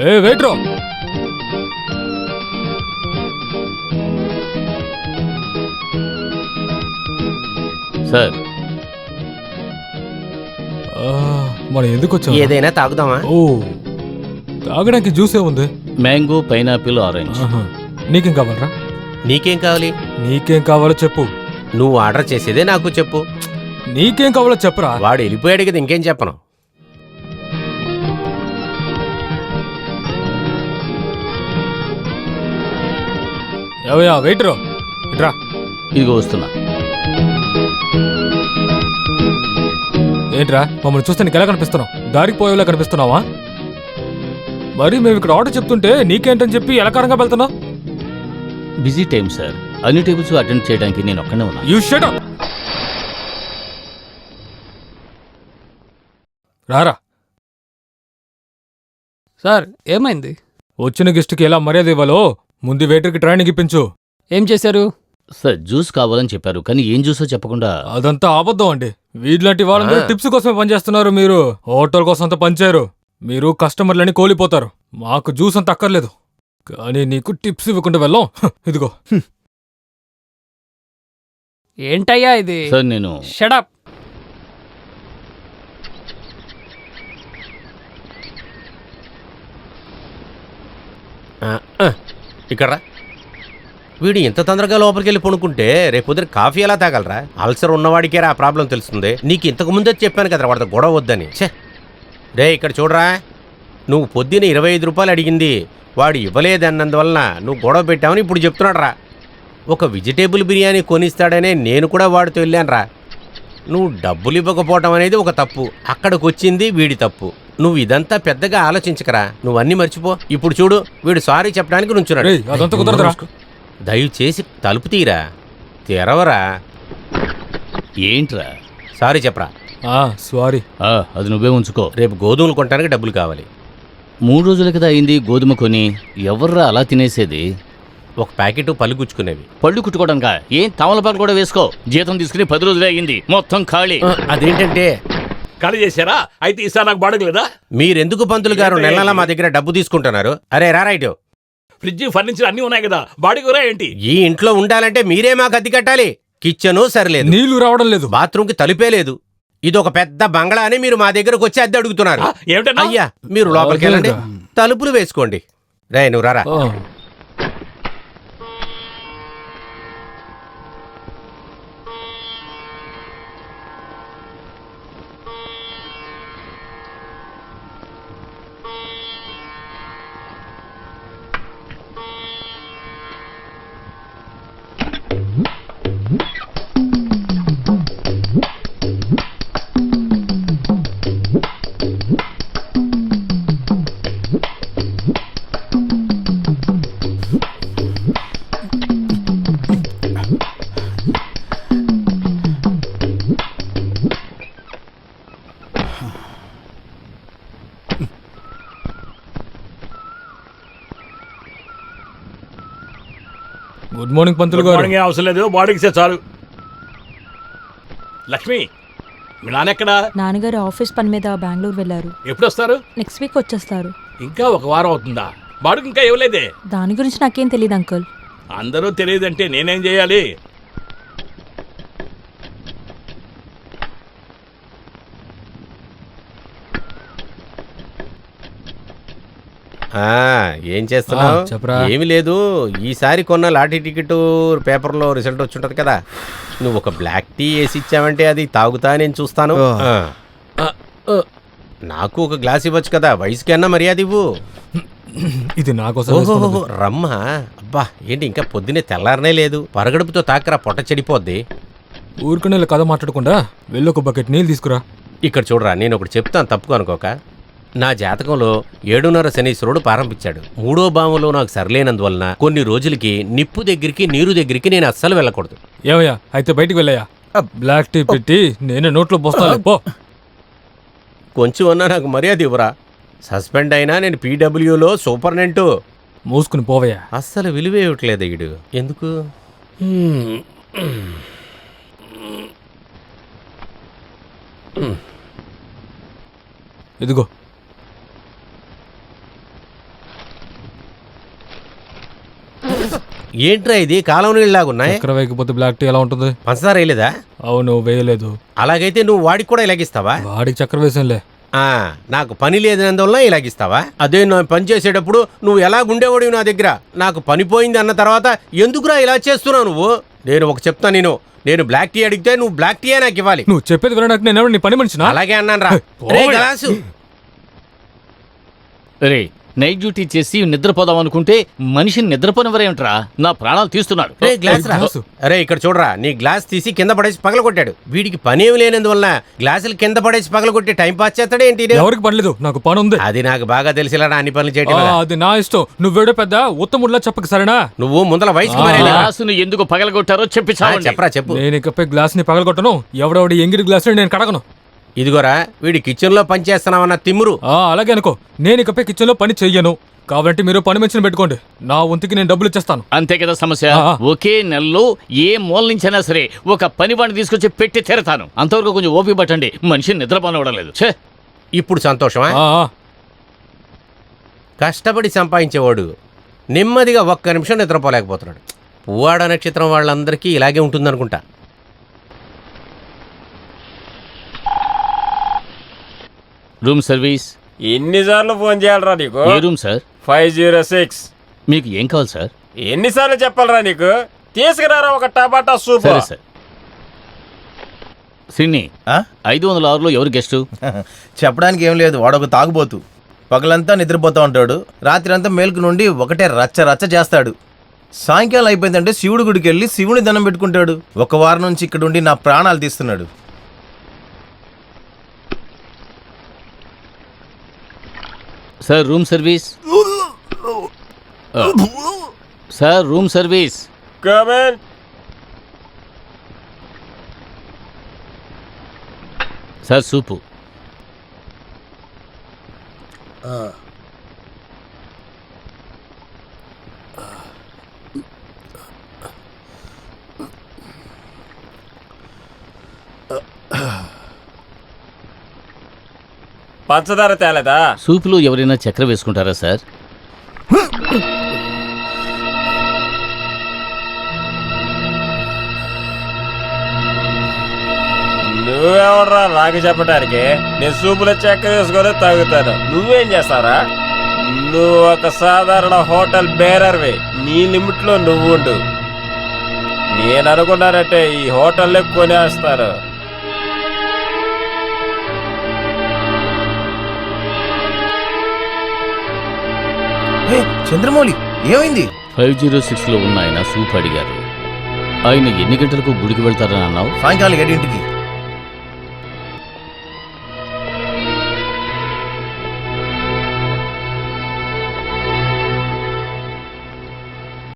ఏ వెయిట్రో, sir మనం ఎందుకు వచ్చాం? ఏదైనా తాగుదామా? ఓ, తాగడానికి జ్యూస్ ఏముంది? Mango, pineapple, orange. నీకేం కావాలరా? నీకేం కావాలి? నీకేం కావాలో చెప్పు. నువ్వు ఆర్డర్ చేసేదే నాకు చెప్పు. నీకేం కావాలో చెప్పరా. వాడు వెళ్ళిపోయాడు కదా, ఇంకేం చెప్పను. ఏవయ్యా వెయిటరు, ఇట్రా. ఇదిగో వస్తున్నా. ఏంట్రా, మమ్మల్ని చూస్తే నీకు ఎలా కనిపిస్తున్నావు? దారికి పోయేలా కనిపిస్తున్నావా? మరి మేము ఇక్కడ ఆర్డర్ చెప్తుంటే నీకేంటని చెప్పి ఎలకారంగా వెళ్తున్నావు? బిజీ టైం సార్, అన్ని టేబుల్స్ అటెండ్ చేయడానికి నేను ఒక్కనే ఉన్నా. You shut up. రారా. సార్ ఏమైంది? వచ్చిన గెస్ట్కి ఎలా మర్యాద ఇవ్వాలో ముందు వెయిటర్కి ట్రైనింగ్ ఇప్పించు. ఏం చేశారు? సార్ జ్యూస్ కావాలని చెప్పారు, కానీ ఏం జ్యూసో చెప్పకుండా. అదంతా అబద్ధం అండి. వీళ్ళంటి వాళ్ళందరూ టిప్స్ కోసమే పనిచేస్తున్నారు. మీరు హోటల్ కోసం అంతా పనిచేయరు. మీరు కస్టమర్లని కోల్పోతారు. మాకు జ్యూస్ అంత అక్కర్లేదు, కానీ నీకు టిప్స్ ఇవ్వకుండా వెళ్ళాం. ఇదిగో. ఏంటయ్యా ఇది? సార్ నేను షడప్. ఇక్కడ వీడు ఇంత తొందరగా లోపలికి వెళ్ళి పడుకుంటే రేపు పొద్దున కాఫీ ఎలా తాగలరా? అల్సర్ ఉన్నవాడికే ఆ ప్రాబ్లం తెలుస్తుంది. నీకు ఇంతకు ముందే చెప్పాను కదా వాడితో గొడవ వద్దని. ఛే రే, ఇక్కడ చూడరా, నువ్వు పొద్దున 25 రూపాయలు అడిగింది వాడు ఇవ్వలేదన్నందువలన నువ్వు గొడవ పెట్టావని ఇప్పుడు చెప్తున్నాడు రా. ఒక వెజిటేబుల్ బిర్యానీ కొనిస్తాడనే నేను కూడా వాడితో వెళ్ళాను రా. నువ్వు డబ్బులు ఇవ్వకపోవటం అనేది ఒక తప్పు, అక్కడికి వచ్చింది వీడి తప్పు. నువ్వు ఇదంతా పెద్దగా ఆలోచించకరా, నువ్వన్నీ మర్చిపో. ఇప్పుడు చూడు, వీడు సారీ చెప్పడానికి నుంచున్నాడు. దయచేసి తలుపు తీరా, తెరవరా. ఏంట్రా? సారీ చెప్పరా. సారీ. అది నువ్వే ఉంచుకో. రేపు గోధుమలు కొనడానికి డబ్బులు కావాలి. 3 రోజుల కదా అయింది గోధుమ కొని. ఎవర్రా అలా తినేసేది? ఒక ప్యాకెట్ పళ్ళు గుచ్చుకునేవి. పళ్ళు కుట్టుకోవడానికా? ఏం తమలపాకు కూడా వేసుకో. జీతం తీసుకుని 10 రోజులే అయింది, మొత్తం ఖాళీ. అదేంటంటే ఖాళీ చేశారా? అయితే ఈసారి నాకు బాడగ లేదా? మీరెందుకు పంతులు గారు నెలలా మా దగ్గర డబ్బు తీసుకుంటున్నారు? అరే రా, రైట్. ఫ్రిడ్జ్, ఫర్నిచర్ అన్ని ఉన్నాయి కదా, బాడీగురా ఏంటి? ఈ ఇంట్లో ఉండాలంటే మీరే మాకు అద్దె కట్టాలి. కిచెను సరిలేదు, నీళ్లు రావడం లేదు, బాత్రూమ్ కి తలుపే లేదు. ఇది ఒక పెద్ద బంగ్లా అని మీరు మా దగ్గరకు వచ్చి అద్దె అడుగుతున్నారు. ఏమిటన్నా? అయ్యా మీరు లోపలికి వెళ్ళండి, తలుపులు వేసుకోండి. రే నువ్వు రారా. గుడ్ మార్నింగ్ పంతులు గారు. మార్నింగ్ అవసరం లేదు, బాడీకి చాలు. లక్ష్మి, మీ నాన్న ఎక్కడా? నాన్నగారు ఆఫీస్ పని మీద బెంగళూరు వెళ్ళారు. ఎప్పుడు వస్తారు? నెక్స్ట్ వీక్ వచ్చేస్తారు. ఇంకా 1 వారం అవుతుందా? బాడీకి ఇంకా ఇవ్వలేదే? దాని గురించి నాకేం తెలియదు అంకుల్. అందరూ తెలియదంటే నేనేం చేయాలి? ఏం చేస్తున్నావు? చెప్పరా. ఏమి లేదు, ఈసారి కొన్న లాటరీ టికెట్ పేపర్లో రిజల్ట్ వచ్చుంటది కదా, నువ్వు ఒక బ్లాక్ టీ వేసి ఇచ్చావంటే అది తాగుతా నేను చూస్తాను. నాకు ఒక గ్లాస్ ఇవ్వచ్చు కదా, వయసుకి అన్నా మర్యాద ఇవ్వు. ఇది నాకోసం. రమ్మా. అబ్బా ఏంటి ఇంకా పొద్దునే తెల్లారనే లేదు, పరగడుపుతో తాకరా, పొట్ట చెడిపోద్ది. ఊరికనే కథ మాట్లాడకుండా వెళ్ళి ఒక బకెట్ నీళ్ళు తీసుకురా. ఇక్కడ చూడరా, నేను ఒకటి చెప్తాను తప్పుగా అనుకోక. నా జాతకంలో 7.5 శనీశ్వరుడు ప్రారంభించాడు. 3వ భావంలో నాకు సరిలేనందువలన కొన్ని రోజులకి నిప్పు దగ్గరికి నీరు దగ్గరికి నేను అస్సలు వెళ్ళకూడదు. ఏమయ్యా, అయితే బయటికి వెళ్ళయ్యా. బ్లాక్ టీ పెట్టి నేనే నోట్లో పోస్తాను. పో. కొంచెం అన్నా నాకు మర్యాద ఇవ్వరా. సస్పెండ్ అయినా నేను పీడబ్ల్యూలో సూపర్నెంట్. మూసుకుని పోవయ్యా. అస్సలు విలువే ఇవ్వట్లేదు ఈడు. ఎందుకు? ఇదిగో. ఏంట్రా ఇది కాలం నీళ్ళలాగున్నాయి? చక్కెర వేయకపోతే బ్లాక్ టీ ఎలా ఉంటుంది? పంచదార వేయలేదా? అవును, వేయలేదు. అలాగైతే నువ్వు వాడికి కూడా ఇలాగిస్తావా? వాడికి చక్కెర వేసానులే. నాకు పని లేదనందువల్ల ఇలాగిస్తావా? అదే నేను పని చేసేటప్పుడు నువ్వు ఎలా గుండేవాడివి నా దగ్గర. నాకు పని పోయింది అన్న తర్వాత ఎందుకురా ఇలా చేస్తున్నావు నువ్వు? నేను ఒక చెప్తా, నేను బ్లాక్ టీ అడిగితే నువ్వు బ్లాక్ టీయే నాకు ఇవ్వాలి. నువ్వు చెప్పేది వినడానికి నేను ఎవరు నీ పని మనిషినా? అలాగే అన్నాను రా. గ్లాసు రే, నైట్ డ్యూటీ చేసి నిద్రపోదాం అనుకుంటే మనిషిని నిద్రపోనివరేమిట్రా? నా ప్రాణాలు తీస్తున్నాడు. రే గ్లాస్ రా. గ్లాసు. అరే ఇక్కడ చూడరా, నీ గ్లాస్ తీసి కింద పడేసి పగలగొట్టాడు. వీడికి పనేమి లేనందువల్ల గ్లాసులు కింద పడేసి పగలగొట్టి టైం పాస్ చేస్తాడు ఏంటి? ఎవరికి పడలేదు, నాకు పని ఉంది. అది నాకు బాగా తెలిసిలా అన్ని పనులు చేయటం వల్ల. అది నా ఇష్టం. నువ్వేడో పెద్ద ఉత్తముడిలా చెప్పక సరేనా? నువ్వు ముందల వయసుకు మరేనా? గ్లాసును ఎందుకు పగలగొట్టారో చెప్పి చావండి. చెప్పరా చెప్పు. నేను ఇకపై గ్లాస్ ని పగలగొట్టను. ఎవడెవడి ఎంగిరి గ్లాస్ నేను కడగను. ఇదిగోరా, వీడి కిచెన్ లో పని చేస్తున్నావన్న తిమ్మురు. అలాగే అనుకో. నేను ఇకపై కిచెన్ లో పని చెయ్యను. కావాలంటే మీరు పని మనిషిని పెట్టుకోండి. నా వంతుకి నేను డబ్బులు ఇచ్చేస్తాను. అంతే కదా సమస్య. ఆ. ఒకే నెలలో ఏ మూల నుంచైనా సరే ఒక పనివాడిని తీసుకొచ్చి పెట్టి తీరతాను. అంతవరకు కొంచెం ఓపిక పట్టండి. మనిషిని నిద్రపోనివ్వడం లేదు. ఛే! ఇప్పుడు సంతోషమా? ఆ, కష్టపడి సంపాదించేవాడు నెమ్మదిగా ఒక్క నిమిషం నిద్రపోలేకపోతున్నాడు. పువ్వాడ నక్షత్రం వాళ్ళందరికీ ఇలాగే ఉంటుందనుకుంటా. Room service. ఎన్నిసార్లు ఫోన్ చేయాలరా నీకు? ఏ రూమ్ సార్? 506. మీకు ఏం కావాలి సార్? ఎన్నిసార్లు చెప్పాలరా నీకు? తీసుకురారా ఒక టమాటా సూప్. సరే సార్. శ్రీని, 506లో ఎవరు గెస్టు? చెప్పడానికి ఏం లేదు, వాడొక తాగుబోతు. పగలంతా నిద్రపోతూ ఉంటాడు, రాత్రి అంతా మేలుకు నుండి ఒకటే రచ్చ రచ్చ చేస్తాడు. సాయంకాలం అయిపోయిందంటే శివుడి గుడికి వెళ్ళి శివుని దండం పెట్టుకుంటాడు. ఒక వారం నుంచి ఇక్కడ ఉండి నా ప్రాణాలు తీస్తున్నాడు. Sir room service. Sir room service. Come in. Sir soup. పంచదార తేలేదా? సూపులో ఎవరైనా చక్కెర వేసుకుంటారా సార్? నువ్వెవర్రా నాకు చెప్పడానికి? నేను సూపులో చక్కెర వేసుకొని తాగుతాను. నువ్వేం చేస్తారా? నువ్వు ఒక సాధారణ హోటల్ బేరర్వి. నీ లిమిట్ లో నువ్వు ఉండు. నేను అనుకున్నానంటే ఈ హోటల్లే కొనేస్తారు. చంద్రమౌళి, ఏమైంది? 506లో ఉన్న ఆయన సూప్ అడిగారు. ఆయన ఎన్ని గంటలకు గుడికి వెళ్తారని అన్నావు? సాయంకాలం 7ంటికి.